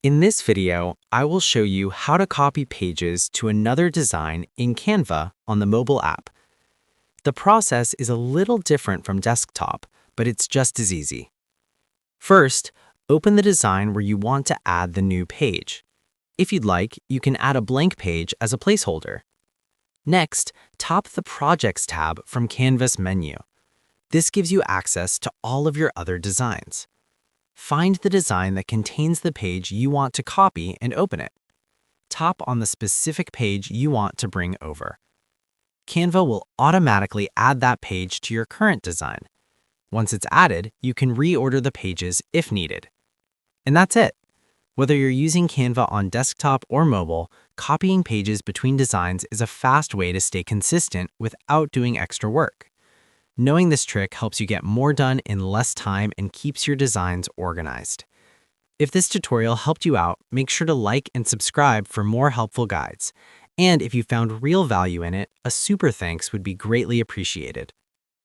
In this video, I will show you how to copy pages to another design in Canva on the mobile app. The process is a little different from desktop, but it's just as easy. First, open the design where you want to add the new page. If you'd like, you can add a blank page as a placeholder. Next, tap the Projects tab from Canva's menu. This gives you access to all of your other designs. Find the design that contains the page you want to copy and open it. Tap on the specific page you want to bring over. Canva will automatically add that page to your current design. Once it's added, you can reorder the pages if needed. And that's it. Whether you're using Canva on desktop or mobile, copying pages between designs is a fast way to stay consistent without doing extra work. Knowing this trick helps you get more done in less time and keeps your designs organized. If this tutorial helped you out, make sure to like and subscribe for more helpful guides. And if you found real value in it, a super thanks would be greatly appreciated.